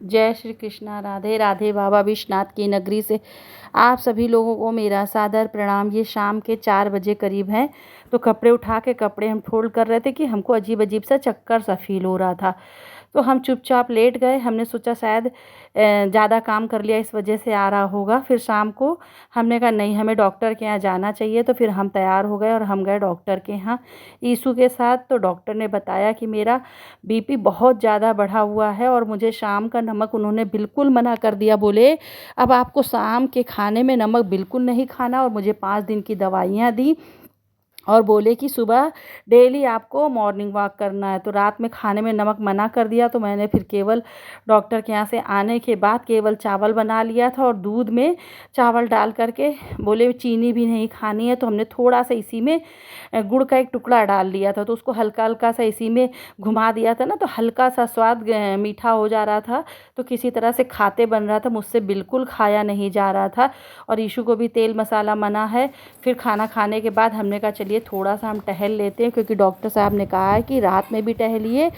जय श्री कृष्णा। राधे राधे। बाबा विश्वनाथ की नगरी से आप सभी लोगों को मेरा सादर प्रणाम। ये शाम के 4 बजे करीब हैं। तो कपड़े उठा के कपड़े हम फोल्ड कर रहे थे कि हमको अजीब अजीब सा चक्कर सा फील हो रहा था। तो हम चुपचाप लेट गए। हमने सोचा शायद ज़्यादा काम कर लिया इस वजह से आ रहा होगा। फिर शाम को हमने कहा नहीं, हमें डॉक्टर के यहाँ जाना चाहिए। तो फिर हम तैयार हो गए और हम गए डॉक्टर के यहाँ ईशु के साथ। तो डॉक्टर ने बताया कि मेरा बीपी बहुत ज़्यादा बढ़ा हुआ है और मुझे शाम का नमक उन्होंने बिल्कुल मना कर दिया। बोले अब आपको शाम के खाने में नमक बिल्कुल नहीं खाना, और मुझे 5 दिन की दवाइयाँ दी और बोले कि सुबह डेली आपको मॉर्निंग वॉक करना है। तो रात में खाने में नमक मना कर दिया। तो मैंने फिर केवल डॉक्टर के यहाँ से आने के बाद केवल चावल बना लिया था और दूध में चावल डाल करके बोले चीनी भी नहीं खानी है। तो हमने थोड़ा सा इसी में गुड़ का एक टुकड़ा डाल लिया था। तो उसको हल्का हल्का सा इसी में घुमा दिया था ना, तो हल्का सा स्वाद मीठा हो जा रहा था। तो किसी तरह से खाते बन रहा था, मुझसे बिल्कुल खाया नहीं जा रहा था। और ईशु को भी तेल मसाला मना है। फिर खाना खाने के बाद हमने कहा चलिए थोड़ा सा हम टहल लेते हैं, क्योंकि डॉक्टर साहब ने कहा है कि रात में भी टहलिए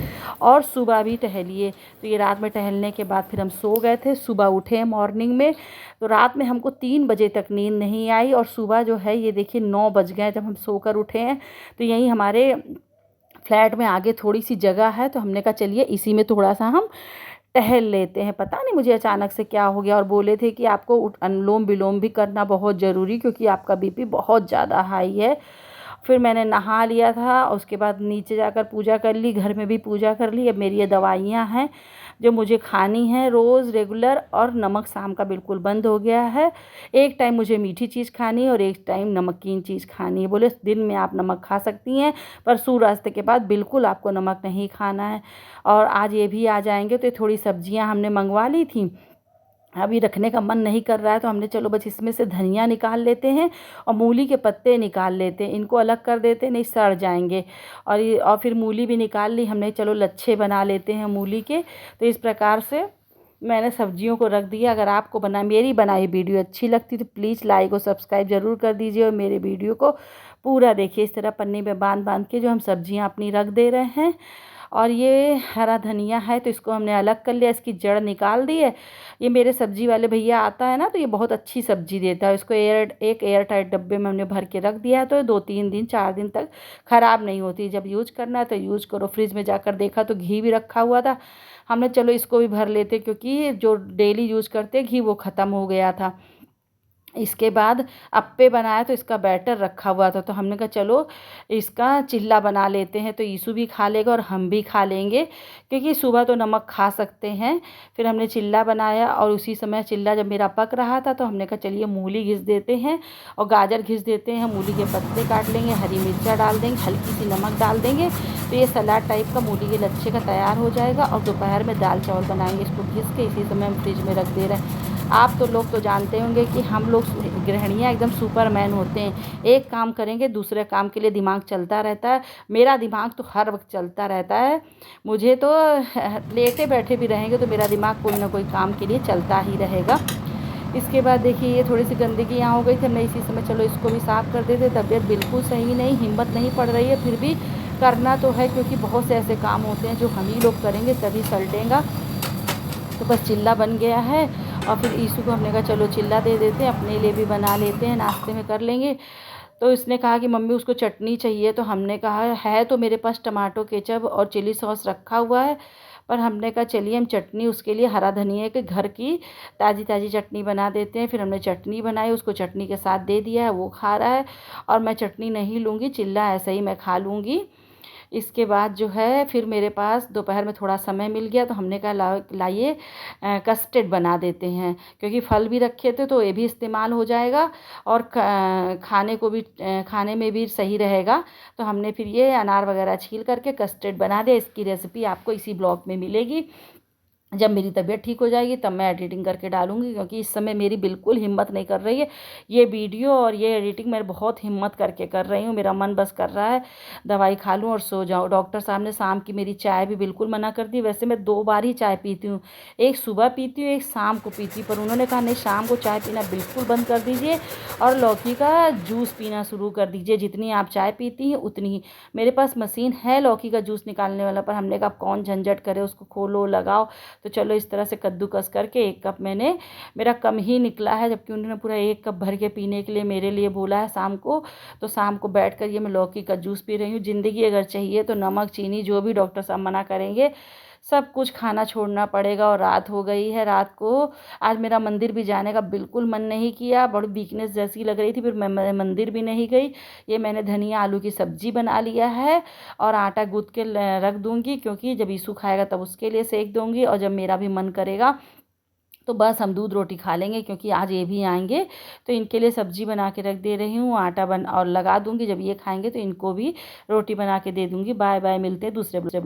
और सुबह भी टहलिए। तो ये रात में टहलने के बाद फिर हम सो गए थे। सुबह उठे मॉर्निंग में, तो रात में हमको 3 बजे तक नींद नहीं आई और सुबह जो है ये देखिए 9 बज गए जब हम सोकर उठे हैं। तो यहीं हमारे फ्लैट में आगे थोड़ी सी जगह है, तो हमने कहा चलिए इसी में थोड़ा सा हम टहल लेते हैं। पता नहीं मुझे अचानक से क्या हो गया, और बोले थे कि आपको अनुलोम विलोम भी करना बहुत ज़रूरी, क्योंकि आपका बीपी बहुत ज़्यादा हाई है। फिर मैंने नहा लिया था, उसके बाद नीचे जाकर पूजा कर ली, घर में भी पूजा कर ली। अब मेरी ये दवाइयाँ हैं जो मुझे खानी है रोज़ रेगुलर, और नमक शाम का बिल्कुल बंद हो गया है। एक टाइम मुझे मीठी चीज़ खानी है और एक टाइम नमकीन चीज़ खानी है। बोले दिन में आप नमक खा सकती हैं, पर सूर्यास्त के बाद बिल्कुल आपको नमक नहीं खाना है। और आज ये भी आ जाएंगे। तो ये थोड़ी सब्जियां हमने मंगवा ली थी, अभी रखने का मन नहीं कर रहा है। तो हमने चलो बस इसमें से धनिया निकाल लेते हैं और मूली के पत्ते निकाल लेते हैं, इनको अलग कर देते हैं, नहीं सड़ जाएंगे। और फिर मूली भी निकाल ली हमने, चलो लच्छे बना लेते हैं मूली के। तो इस प्रकार से मैंने सब्जियों को रख दिया। अगर आपको मेरी बनाई वीडियो अच्छी लगती तो प्लीज़ लाइक और सब्सक्राइब ज़रूर कर दीजिए, और मेरे वीडियो को पूरा देखिए। इस तरह पन्नी में बांध बांध के जो हम सब्जियां अपनी रख दे रहे हैं। और ये हरा धनिया है तो इसको हमने अलग कर लिया, इसकी जड़ निकाल दी है। ये मेरे सब्जी वाले भैया आता है ना, तो ये बहुत अच्छी सब्जी देता है। इसको एक एयर टाइट डब्बे में हमने भर के रख दिया है, तो 2-3 दिन 4 दिन तक ख़राब नहीं होती। जब यूज करना है तो यूज करो। फ्रिज में जाकर देखा तो घी भी रखा हुआ था, हमने चलो इसको भी भर लेते, क्योंकि जो डेली यूज करते घी वो ख़त्म हो गया था। इसके बाद अप्पे बनाया तो इसका बैटर रखा हुआ था, तो हमने कहा चलो इसका चिल्ला बना लेते हैं, तो ईशु भी खा लेगा और हम भी खा लेंगे, क्योंकि सुबह तो नमक खा सकते हैं। फिर हमने चिल्ला बनाया, और उसी समय चिल्ला जब मेरा पक रहा था तो हमने कहा चलिए मूली घिस देते हैं और गाजर घिस देते हैं। मूली के पत्ते काट लेंगे, हरी मिर्चा डाल देंगे, हल्की सी नमक डाल देंगे, तो ये सलाद टाइप का मूली के लच्छे का तैयार हो जाएगा। और दोपहर में दाल चावल बनाएंगे, इसको घिस के इसी समय हम फ्रिज में रख दे रहे हैं। आप तो लोग तो जानते होंगे कि हम लोग गृहिणियाँ एकदम सुपरमैन होते हैं। एक काम करेंगे दूसरे काम के लिए दिमाग चलता रहता है। मेरा दिमाग तो हर वक्त चलता रहता है। मुझे तो लेटे बैठे भी रहेंगे तो मेरा दिमाग कोई ना कोई काम के लिए चलता ही रहेगा। इसके बाद देखिए ये थोड़ी सी गंदगी यहाँ हो गई थी, हमने इसी समय चलो इसको भी साफ़ कर देते। तबीयत बिल्कुल सही नहीं, हिम्मत नहीं पड़ रही है, फिर भी करना तो है, क्योंकि बहुत से ऐसे काम होते हैं जो हम ही लोग करेंगे तभी सलटेगा। तो बस चिल्ला बन गया है, और फिर ईशु को हमने कहा चलो चिल्ला दे देते हैं, अपने लिए भी बना लेते हैं, नाश्ते में कर लेंगे। तो इसने कहा कि मम्मी उसको चटनी चाहिए, तो हमने कहा है तो मेरे पास टमाटो केचप और चिली सॉस रखा हुआ है, पर हमने कहा चलिए हम चटनी उसके लिए हरा धनिया के घर की ताज़ी ताज़ी चटनी बना देते हैं। फिर हमने चटनी बनाई, उसको चटनी के साथ दे दिया है, वो खा रहा है। और मैं चटनी नहीं लूँगी, चिल्ला ऐसे ही मैं खा लूँगी। इसके बाद जो है फिर मेरे पास दोपहर में थोड़ा समय मिल गया, तो हमने कहा लाइए कस्टर्ड बना देते हैं, क्योंकि फल भी रखे थे तो ये भी इस्तेमाल हो जाएगा और खाने को भी खाने में भी सही रहेगा। तो हमने फिर ये अनार वगैरह छील करके कस्टर्ड बना दिया। इसकी रेसिपी आपको इसी ब्लॉग में मिलेगी। जब मेरी तबीयत ठीक हो जाएगी तब मैं एडिटिंग करके डालूँगी, क्योंकि इस समय मेरी बिल्कुल हिम्मत नहीं कर रही है। ये वीडियो और ये एडिटिंग मैं बहुत हिम्मत करके कर रही हूँ। मेरा मन बस कर रहा है दवाई खा लूँ और सो जाऊँ। डॉक्टर साहब ने शाम की मेरी चाय भी बिल्कुल मना कर दी। वैसे मैं 2 बार ही चाय पीती हूँ, एक सुबह पीती हूँ, एक शाम को पीती हूँ, पर उन्होंने कहा नहीं, शाम को चाय पीना बिल्कुल बंद कर दीजिए और लौकी का जूस पीना शुरू कर दीजिए। जितनी आप चाय पीती हैं उतनी ही। मेरे पास मशीन है लौकी का जूस निकालने वाला, पर हमने कहा कौन झंझट करे, उसको खोलो लगाओ। तो चलो इस तरह से कद्दूकस करके 1 कप मैंने, मेरा कम ही निकला है, जबकि उन्होंने पूरा 1 कप भर के पीने के लिए मेरे लिए बोला है शाम को। तो शाम को बैठ कर ये मैं लौकी का जूस पी रही हूँ। ज़िंदगी अगर चाहिए तो नमक चीनी जो भी डॉक्टर साहब मना करेंगे सब कुछ खाना छोड़ना पड़ेगा। और रात हो गई है, रात को आज मेरा मंदिर भी जाने का बिल्कुल मन नहीं किया, बड़ी वीकनेस जैसी लग रही थी, फिर मैं मंदिर भी नहीं गई। ये मैंने धनिया आलू की सब्जी बना लिया है और आटा गूँथ के रख दूँगी, क्योंकि जब यीशु खाएगा तब उसके लिए सेक दूँगी, और जब मेरा भी मन करेगा तो बस हम दूध रोटी खा लेंगे, क्योंकि आज ये भी आएंगे। तो इनके लिए सब्जी बना के रख दे रही हूँ, आटा बन और लगा दूँगी। जब ये खाएंगे तो इनको भी रोटी बना के दे दूँगी। बाय बाय, मिलते हैं दूसरे